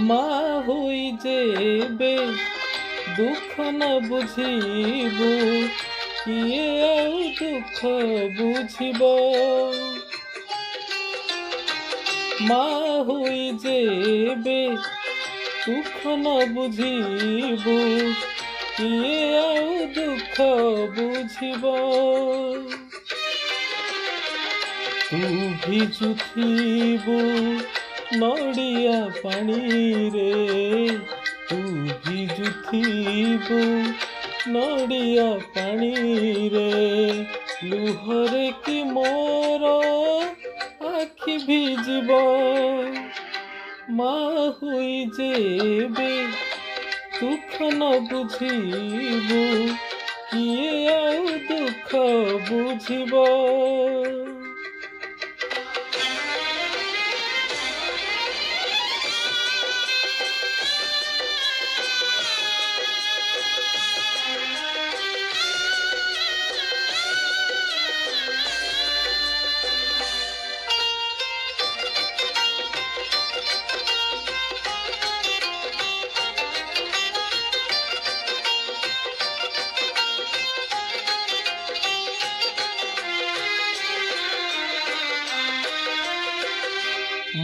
মা হই যেবে দুঃখ না বুঝিবু কিয়ে ଆଉ দুঃখ বুঝিব। মা হই যেবে দুঃখ না বুঝিবু কিয়ে ଆଉ দুঃখ বুঝিব। ତୁ ଭିଜୁଥିବୁ ନଡ଼ିଆ ପାଣିରେ, ତୁ ଭିଜୁଥିବୁ ନଡ଼ିଆ ପାଣିରେ, ଲୁହରେ କି ମୋର ଆଖି ଭିଜିବ। ମା ହୋଇ ଯେବେ ଦୁଃଖ ନ ବୁଝିବୁ କିଏ ଆଉ ଦୁଃଖ ବୁଝିବ।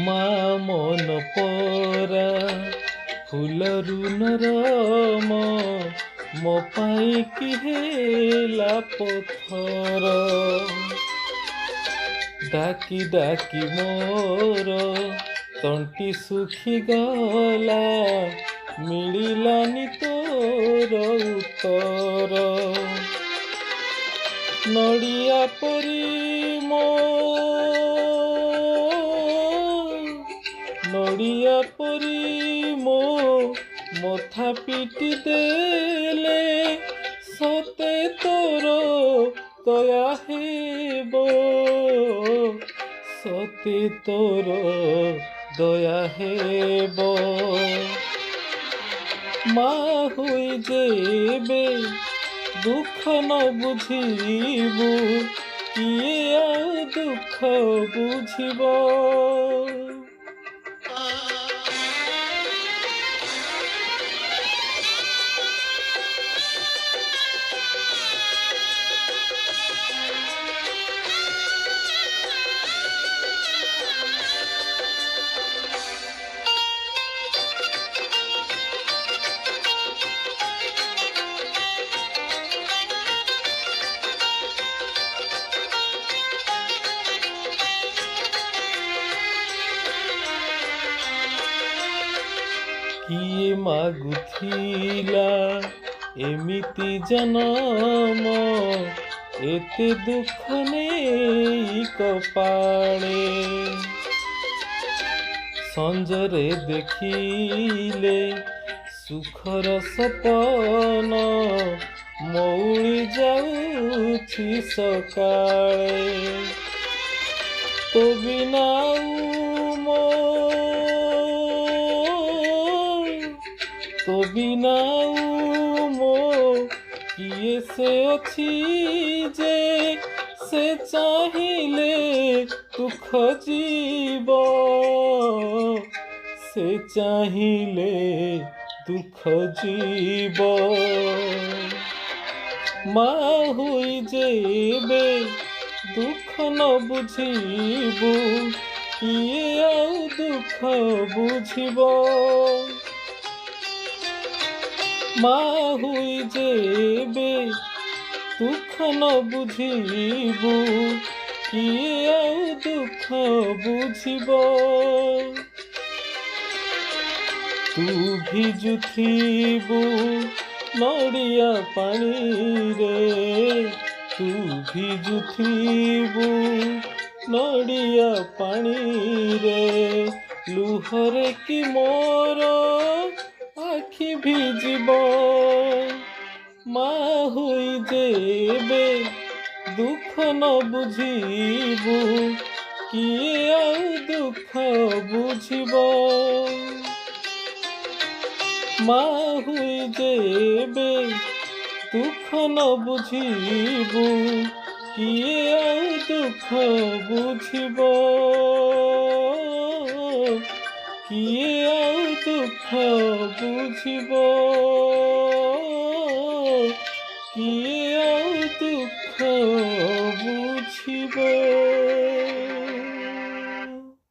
ମା ମନ ପରା ଫୁଲରୁ ନରମ, ମୋ ପାଇଁ କି ହେଲା ପଥର। ଡାକି ଡାକି ମୋର ତଣ୍ଟି ଶୁଖିଗଲା, ମିଳିଲାନି ତୋର ଉତ୍ତର। ନଡ଼ିଆ ପରି ନଡ଼ିଆ ପରି ମୋ ମଥା ପିଟି ଦେଲେ, ସତେ ତୋର ଦୟା ହେବ, ସତେ ତୋର ଦୟା ହେବ। ମା ହୋଇ ଯେବେ ଦୁଃଖ ନ ବୁଝିବୁ କିଏ ଆଉ ଦୁଃଖ ବୁଝିବ। କିଏ ମାଗୁଥିଲା ଏମିତି ଜନମ, ଏତେ ଦୁଃଖ ନେଇ କପାଳେ। ସଞ୍ଜରେ ଦେଖିଲେ ସୁଖର ସପନ, ମଉଳି ଯାଉଛି ସକାଳେ। ତୋ ବିନା ତୋ ବିନା ମୋ କିଏ ସେ ଅଛି ଯେ, ସେ ଚାହିଁଲେ ଦୁଃଖ ଯିବ, ସେ ଚାହିଁଲେ ଦୁଃଖ ଯିବ। ମା ହୋଇ ଯେବେ ଦୁଃଖ ନ ବୁଝିବୁ କିଏ ଆଉ ଦୁଃଖ ବୁଝିବ। ମା ହୋଇ ଯେବେ ଦୁଃଖ ନ ବୁଝିବୁ କିଏ ଆଉ ଦୁଃଖ ବୁଝିବ। ତୁ ଭିଜୁଥିବୁ ନଡ଼ିଆ ପାଣିରେ, ତୁ ଭିଜୁଥିବୁ ନଡ଼ିଆ ପାଣିରେ, ଲୁହରେ କି ମୋର ଆଖି ଭିଜିବ। ମା ହୋଇ ଯେବେ ଦୁଃଖ ନ ବୁଝିବୁ କିଏ ଆଉ ଦୁଃଖ ବୁଝିବ। ମା ହୋଇ ଯେବେ ଦୁଃଖ ନ ବୁଝିବୁ କିଏ ଆଉ ଦୁଃଖ ବୁଝିବ। କିଏ ଆଉ ଦୁଃଖ ବୁଝିବ, କିଏ ଆଉ ଦୁଃଖ ବୁଝିବ।